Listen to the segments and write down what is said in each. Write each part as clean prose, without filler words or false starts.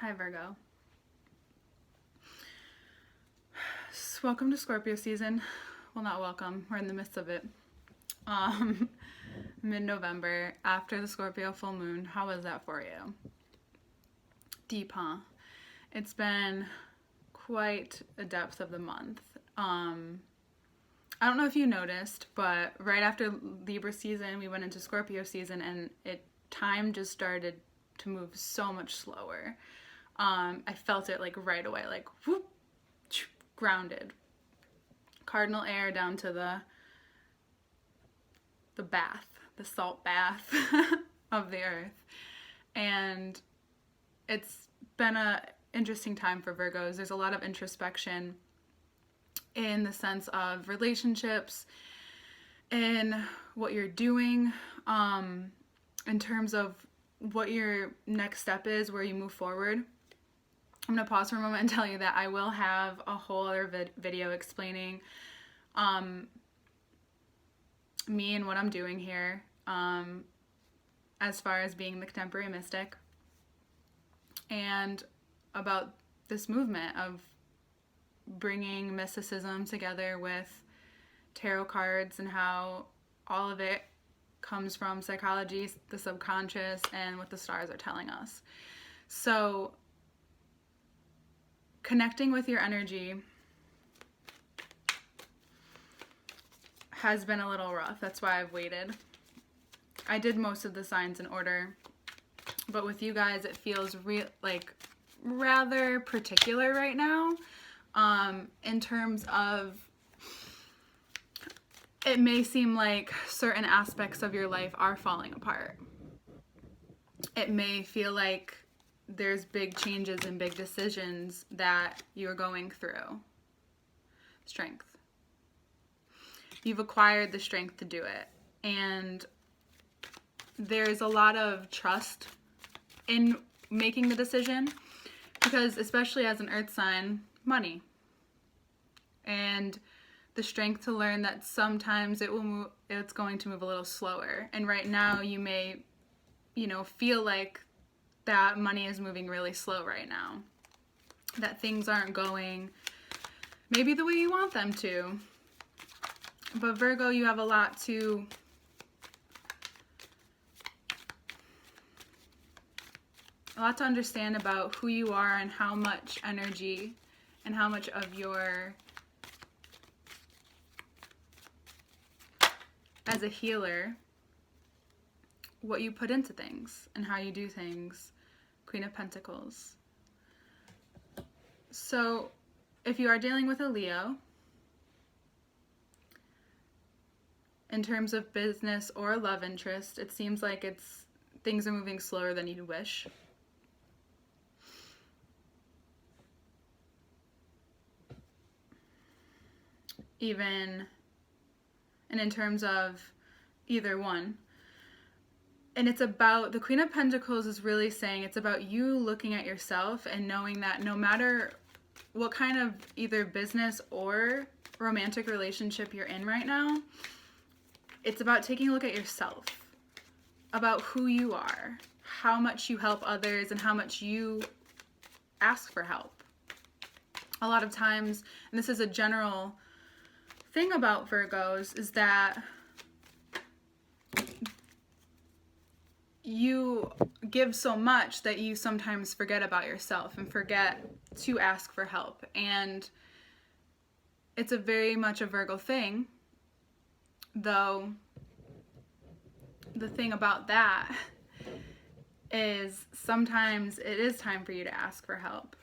Hi, Virgo. Welcome to Scorpio season. Well, not welcome. We're in the midst of it. Mid-November, after the Scorpio full moon. How was that for you? Deep, huh? It's been quite a depth of the month. I don't know if you noticed, but right after Libra season, we went into Scorpio season, and time just started to move so much slower. I felt it like right away, like whoop, grounded. Cardinal air down to the bath, the salt bath of the earth. And it's been a interesting time for Virgos. There's a lot of introspection in the sense of relationships, in what you're doing, in terms of what your next step is, where you move forward. I'm going to pause for a moment and tell you that I will have a whole other video explaining me and what I'm doing here as far as being the contemporary mystic, and about this movement of bringing mysticism together with tarot cards and how all of it comes from psychology, the subconscious, and what the stars are telling us. So connecting with your energy has been a little rough. That's why I've waited. I did most of the signs in order, but with you guys it feels rather particular right now, in terms of it may seem like certain aspects of your life are falling apart. It may feel like there's big changes and big decisions that you're going through. Strength. You've acquired the strength to do it. And there's a lot of trust in making the decision, because especially as an earth sign, money. And the strength to learn that sometimes it's going to move a little slower. And right now you may, feel like that money is moving really slow right now. That things aren't going maybe the way you want them to. But Virgo, you have a lot to understand about who you are and how much energy and how much of your, as a healer, what you put into things and how you do things. Queen of Pentacles. So if you are dealing with a Leo, in terms of business or love interest, it seems like things are moving slower than you'd wish. And in terms of either one. And it's about, the Queen of Pentacles is really saying it's about you looking at yourself and knowing that no matter what kind of either business or romantic relationship you're in right now, it's about taking a look at yourself, about who you are, how much you help others, and how much you ask for help. A lot of times, and this is a general thing about Virgos, is that you give so much that you sometimes forget about yourself and forget to ask for help. And it's a very much a Virgo thing, though the thing about that is sometimes it is time for you to ask for help.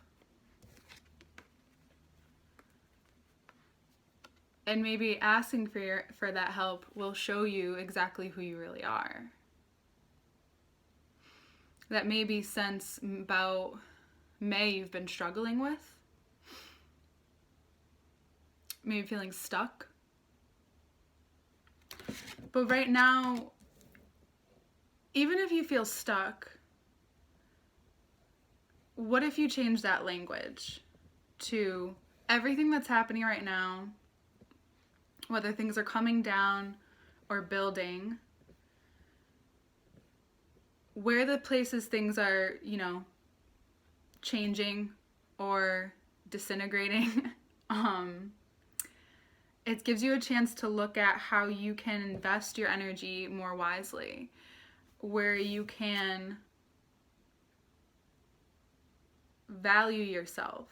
And maybe asking for that help will show you exactly who you really are. That maybe since about May you've been struggling with. Maybe feeling stuck. But right now, even if you feel stuck, what if you change that language to everything that's happening right now, whether things are coming down or building, where the places things are, changing or disintegrating, it gives you a chance to look at how you can invest your energy more wisely, where you can value yourself,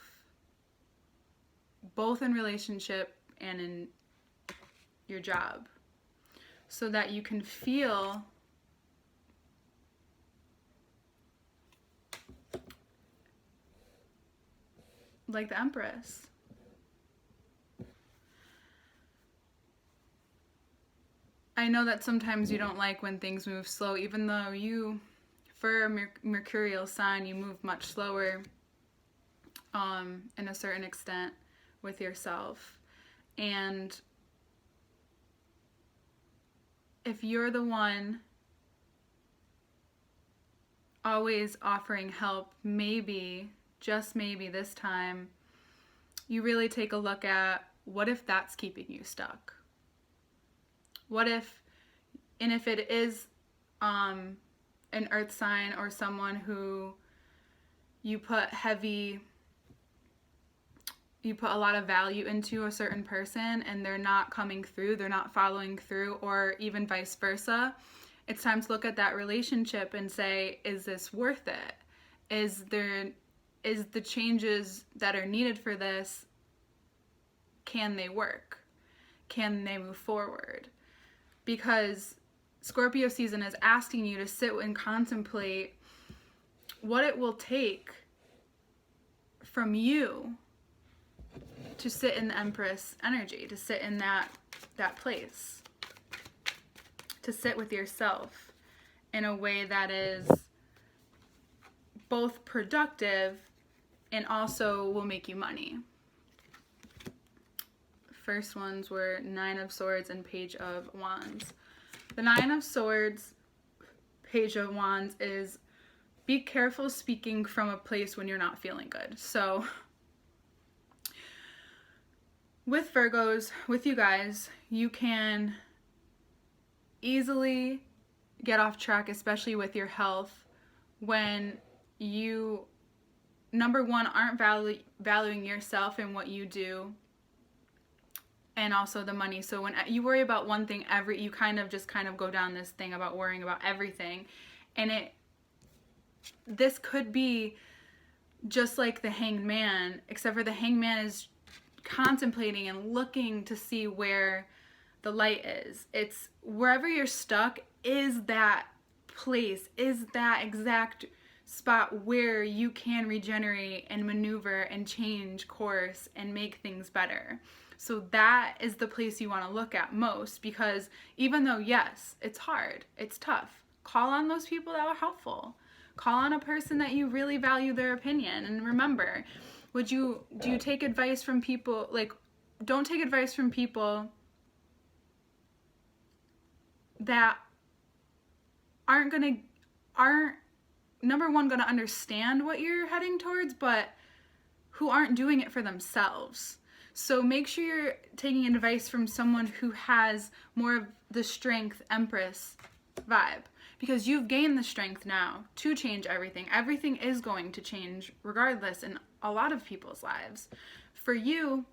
both in relationship and in your job, so that you can feel like the Empress. I know that sometimes you don't like when things move slow, even though you, for a mercurial sign, you move much slower in a certain extent with yourself. And if you're the one always offering help, maybe, just maybe this time, you really take a look at, what if that's keeping you stuck? What if, and if it is an earth sign or someone who you put a lot of value into a certain person and they're not coming through, they're not following through, or even vice versa, it's time to look at that relationship and say, is this worth it? Is the changes that are needed for this, can they work? Can they move forward? Because Scorpio season is asking you to sit and contemplate what it will take from you to sit in the Empress energy, to sit in that place, to sit with yourself in a way that is both productive and also will make you money. First ones were Nine of Swords and Page of Wands. The Nine of Swords, Page of Wands is, be careful speaking from a place when you're not feeling good. So with Virgos, with you guys, you can easily get off track, especially with your health, when you, number one, aren't valuing yourself and what you do, and also the money. So when you worry about one thing, you kind of go down this thing about worrying about everything, and this could be just like the Hanged Man, except for the Hanged Man is contemplating and looking to see where the light is. It's wherever you're stuck is that place, is that exact spot where you can regenerate and maneuver and change course and make things better. So that is the place you want to look at most, because even though, yes, it's hard, it's tough, call on those people that are helpful. Call on a person that you really value their opinion. And remember, do you take advice from people, like, don't take advice from people that aren't number one gonna understand what you're heading towards, but who aren't doing it for themselves. So make sure you're taking advice from someone who has more of the strength Empress vibe, because you've gained the strength now to change everything. Everything is going to change regardless in a lot of people's lives. For you,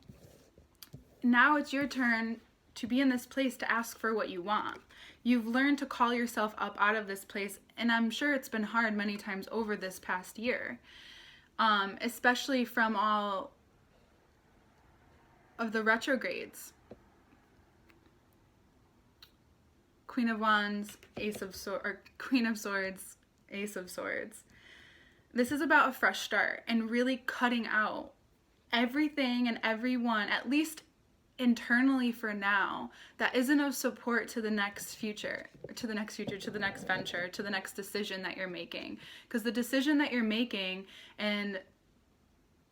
now it's your turn to be in this place to ask for what you want. You've learned to call yourself up out of this place, and I'm sure it's been hard many times over this past year, especially from all of the retrogrades. Queen of Wands, Ace of Swords, or Queen of Swords, Ace of Swords. This is about a fresh start and really cutting out everything and everyone, at least internally for now, that isn't of support to the next future, to the next venture, to the next decision that you're making. Because the decision that you're making and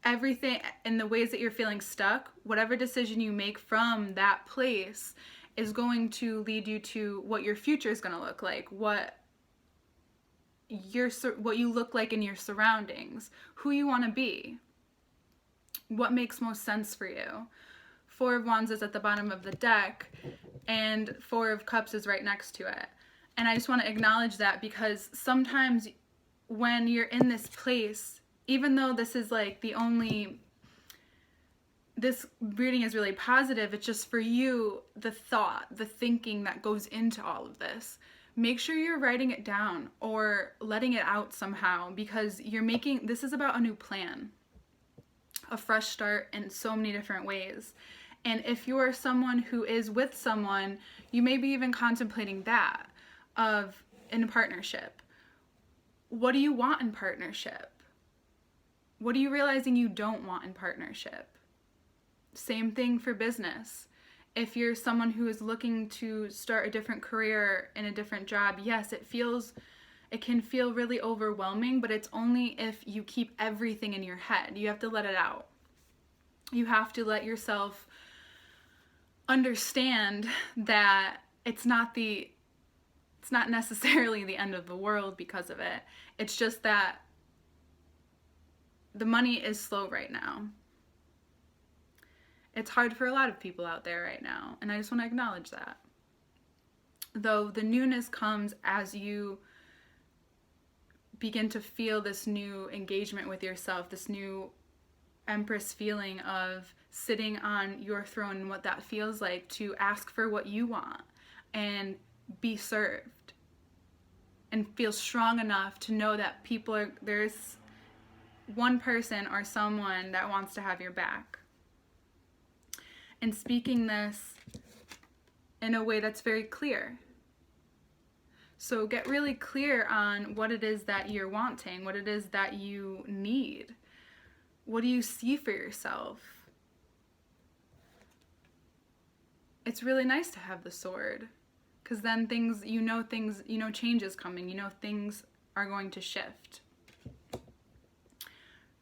everything and the ways that you're feeling stuck, whatever decision you make from that place is going to lead you to what your future is going to look like, what you look like in your surroundings, who you want to be, what makes most sense for you. Four of Wands is at the bottom of the deck, and Four of Cups is right next to it. And I just want to acknowledge that, because sometimes when you're in this place even though this is like this reading is really positive, it's just for you, the thought, the thinking that goes into all of this. Make sure you're writing it down or letting it out somehow, because this is about a new plan, a fresh start in so many different ways. And if you're someone who is with someone, you may be even contemplating that in a partnership. What do you want in partnership? What are you realizing you don't want in partnership? Same thing for business. If you're someone who is looking to start a different career in a different job, yes, it can feel really overwhelming, but it's only if you keep everything in your head. You have to let it out. You have to let yourself understand that it's not necessarily the end of the world because of it. It's just that the money is slow right now. It's hard for a lot of people out there right now, and I just want to acknowledge that. Though the newness comes as you begin to feel this new engagement with yourself, this new Empress feeling of sitting on your throne and what that feels like to ask for what you want and be served and feel strong enough to know that there's one person or someone that wants to have your back. And speaking this in a way that's very clear. So get really clear on what it is that you're wanting, what it is that you need. What do you see for yourself? It's really nice to have the sword, because then change is coming, things are going to shift.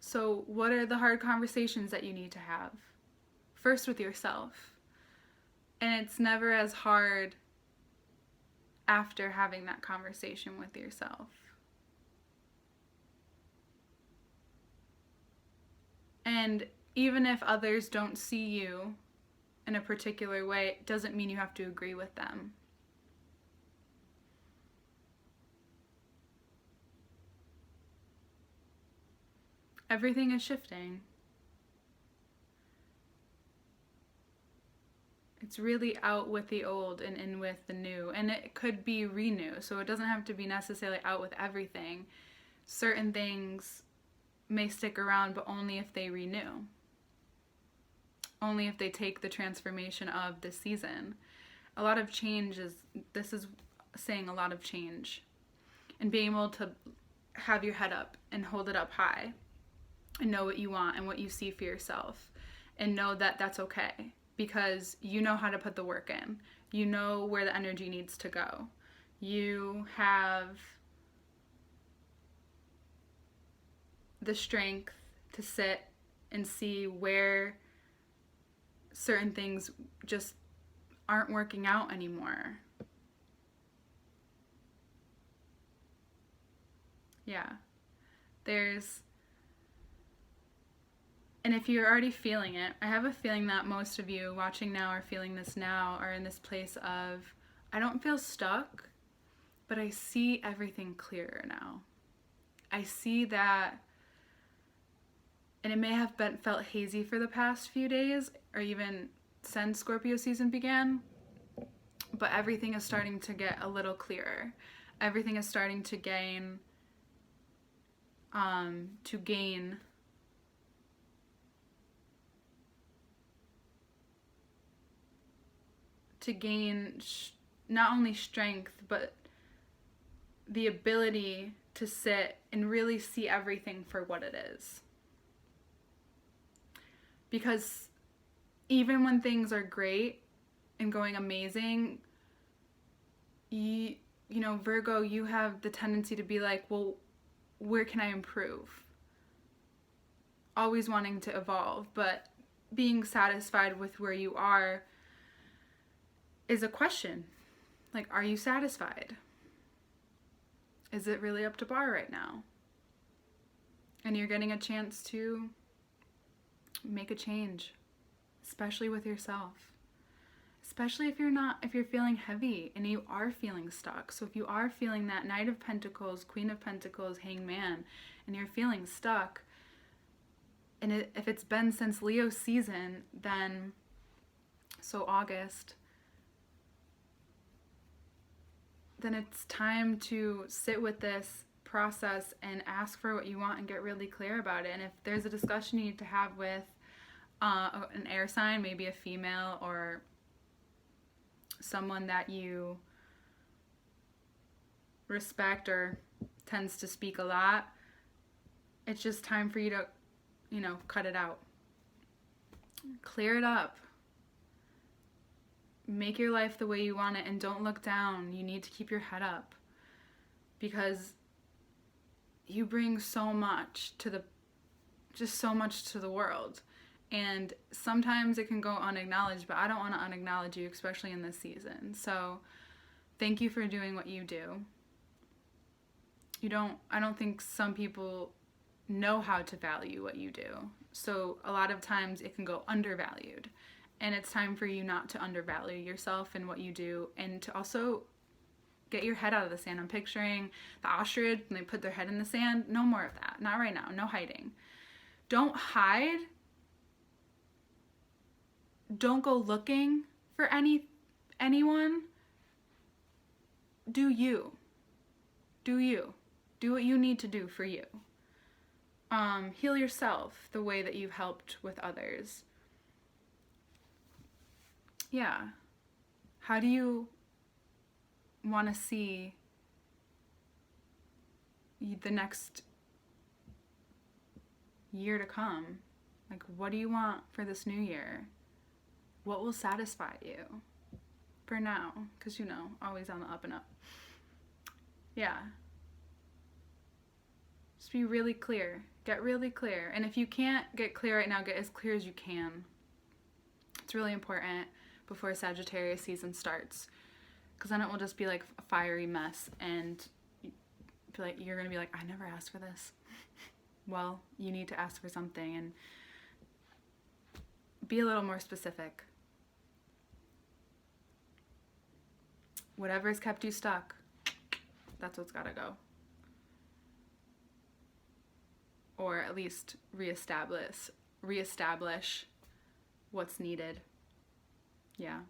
So what are the hard conversations that you need to have? First with yourself. And it's never as hard after having that conversation with yourself. And even if others don't see you in a particular way, it doesn't mean you have to agree with them. Everything is shifting. It's really out with the old and in with the new. And it could be renew, so it doesn't have to be necessarily out with everything. Certain things may stick around, but only if they renew. Only if they take the transformation of the season. A lot of change this is saying a lot of change. And being able to have your head up and hold it up high. And know what you want and what you see for yourself. And know that that's okay. Because you know how to put the work in. You know where the energy needs to go. You have the strength to sit and see where certain things just aren't working out anymore. Yeah. And if you're already feeling it, I have a feeling that most of you watching now or feeling this now are in this place of, I don't feel stuck, but I see everything clearer now. I see that, and it may have felt hazy for the past few days, or even since Scorpio season began, but everything is starting to get a little clearer. Everything is starting to gain not only strength, but the ability to sit and really see everything for what it is. Because even when things are great and going amazing, Virgo, you have the tendency to be like, well, where can I improve? Always wanting to evolve, but being satisfied with where you are is a question. Like, are you satisfied? Is it really up to par right now? And you're getting a chance to make a change, especially with yourself. Especially if you're feeling heavy and you are feeling stuck. So if you are feeling that Knight of Pentacles, Queen of Pentacles, Hangman, and you're feeling stuck, if it's been since Leo season, then so August, then it's time to sit with this process and ask for what you want and get really clear about it. And if there's a discussion you need to have with an air sign, maybe a female or someone that you respect or tends to speak a lot, it's just time for you to, cut it out. Clear it up. Make your life the way you want it, and don't look down. You need to keep your head up, because you bring so much to the world. And sometimes it can go unacknowledged, but I don't want to unacknowledge you, especially in this season. So thank you for doing what you do. I don't think some people know how to value what you do. So a lot of times it can go undervalued. And it's time for you not to undervalue yourself and what you do, and to also get your head out of the sand. I'm picturing the ostrich and they put their head in the sand. No more of that. Not right now. No hiding. Don't hide. Don't go looking for anyone. Do you. Do you. Do what you need to do for you. Heal yourself the way that you've helped with others. Yeah. How do you want to see the next year to come? Like, what do you want for this new year? What will satisfy you for now? Because, always on the up and up. Yeah. Just be really clear. Get really clear. And if you can't get clear right now, get as clear as you can. It's really important before Sagittarius season starts, because then it will just be like a fiery mess, and you're gonna be like, I never asked for this. Well, you need to ask for something, and be a little more specific. Whatever's kept you stuck, that's what's gotta go. Or at least reestablish what's needed. Yeah.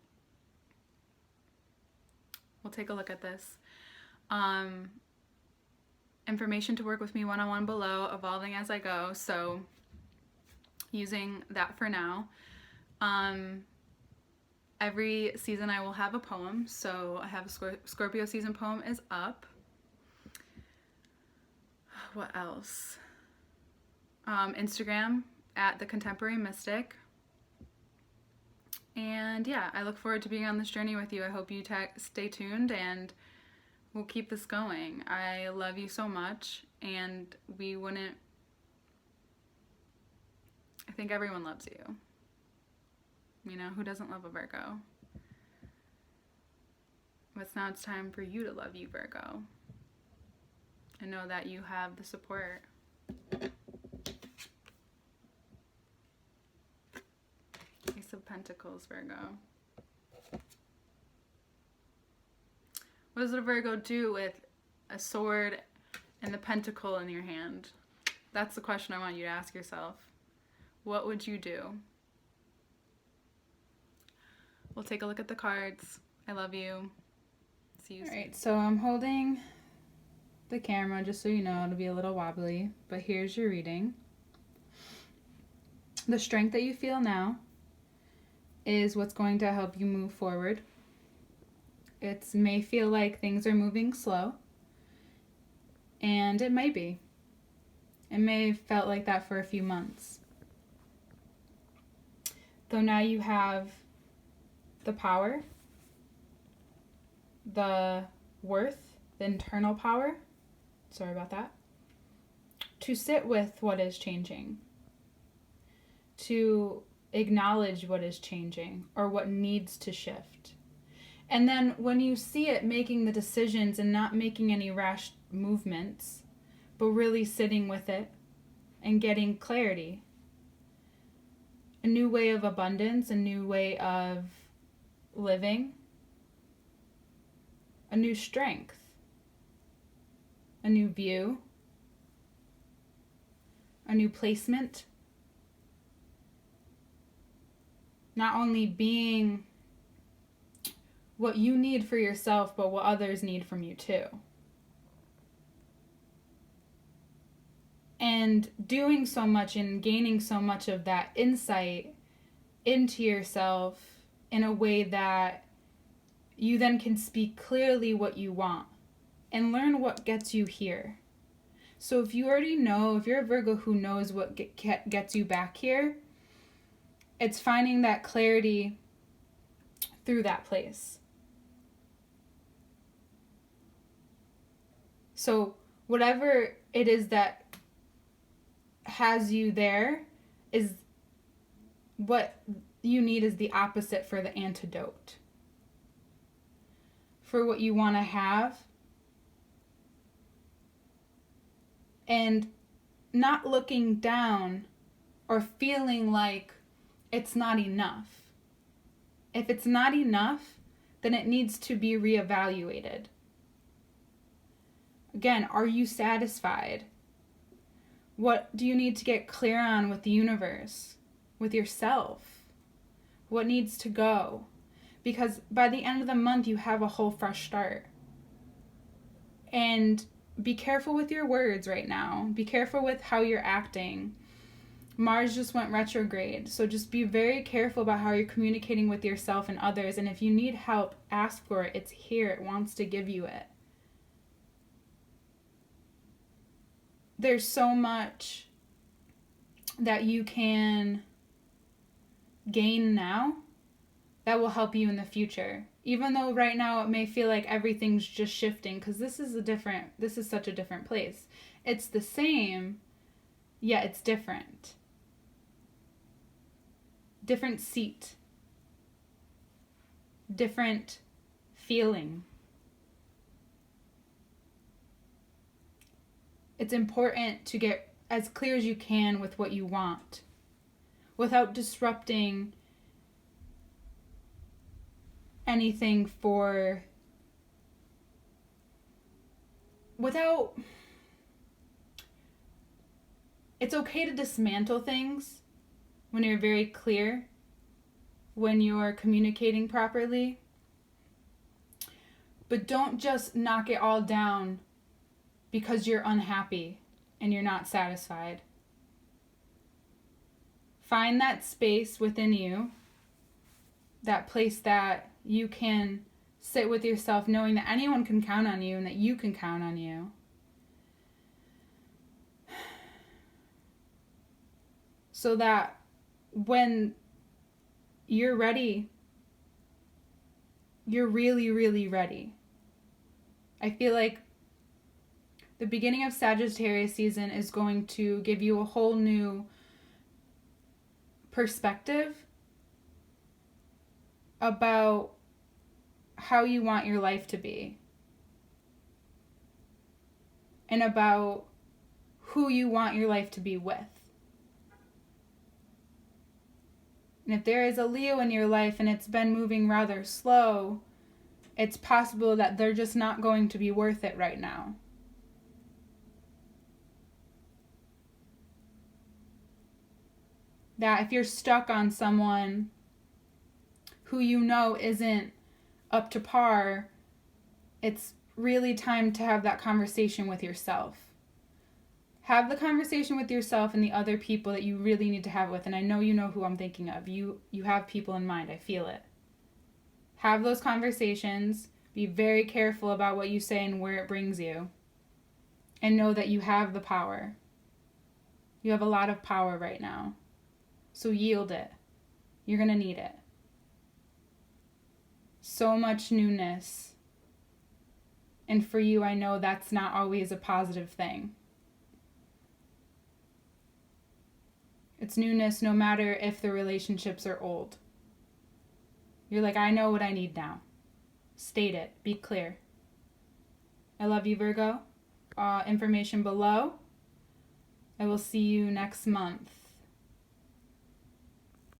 We'll take a look at this. Information to work with me one-on-one below, evolving as I go. So using that for now. Every season I will have a poem. So I have a Scorpio season poem is up. What else? Instagram at The Contemporary Mystic. And yeah, I look forward to being on this journey with you. I hope you stay tuned, and we'll keep this going. I love you so much, and I think everyone loves you. Who doesn't love a Virgo? But now it's time for you to love you, Virgo. And know that you have the support. Ace of Pentacles, Virgo. What does a Virgo do with a sword and the pentacle in your hand? That's the question I want you to ask yourself. What would you do? We'll take a look at the cards. I love you. See you soon. Alright, so I'm holding the camera just so you know it'll be a little wobbly, but here's your reading. The strength that you feel now is what's going to help you move forward. It may feel like things are moving slow, and it may be. It may have felt like that for a few months. Though now you have the power, the worth, the internal power, sorry about that, to sit with what is changing, to acknowledge what is changing or what needs to shift. And then when you see it, making the decisions and not making any rash movements, but really sitting with it and getting clarity. A new way of abundance, a new way of living, a new strength, a new view, a new placement, not only being what you need for yourself, but what others need from you too. And doing so much and gaining so much of that insight into yourself in a way that you then can speak clearly what you want and learn what gets you here. So if you already know, if you're a Virgo who knows what gets you back here, it's finding that clarity through that place. So whatever it is that has you there is what you need is the opposite for the antidote. For what you want to have. And not looking down or feeling like it's not enough. If it's not enough, then it needs to be reevaluated. Again, are you satisfied? What do you need to get clear on with the universe, with yourself? What needs to go? Because by the end of the month, you have a whole fresh start. And be careful with your words right now. Be careful with how you're acting. Mars just went retrograde, so just be very careful about how you're communicating with yourself and others. And if you need help, ask for it. It's here. It wants to give you it. There's so much that you can gain now that will help you in the future. Even though right now it may feel like everything's just shifting, because this is such a different place. It's the same, yet it's different. Different seat. Different feeling. It's important to get as clear as you can with what you want without disrupting anything it's okay to dismantle things when you're very clear, when you're communicating properly, but don't just knock it all down because you're unhappy and you're not satisfied. Find that space within you, that place that you can sit with yourself knowing that anyone can count on you and that you can count on you. So that when you're ready, you're really, really ready. I feel like the beginning of Sagittarius season is going to give you a whole new perspective about how you want your life to be and about who you want your life to be with. And if there is a Leo in your life and it's been moving rather slow, it's possible that they're just not going to be worth it right now. That if you're stuck on someone who you know isn't up to par, it's really time to have that conversation with yourself. Have the conversation with yourself and the other people that you really need to have with. And I know you know who I'm thinking of. You have people in mind. I feel it. Have those conversations. Be very careful about what you say and where it brings you. And know that you have the power. You have a lot of power right now. So yield it. You're going to need it. So much newness. And for you, I know that's not always a positive thing. It's newness no matter if the relationships are old. You're like, I know what I need now. State it. Be clear. I love you, Virgo. Information below. I will see you next month.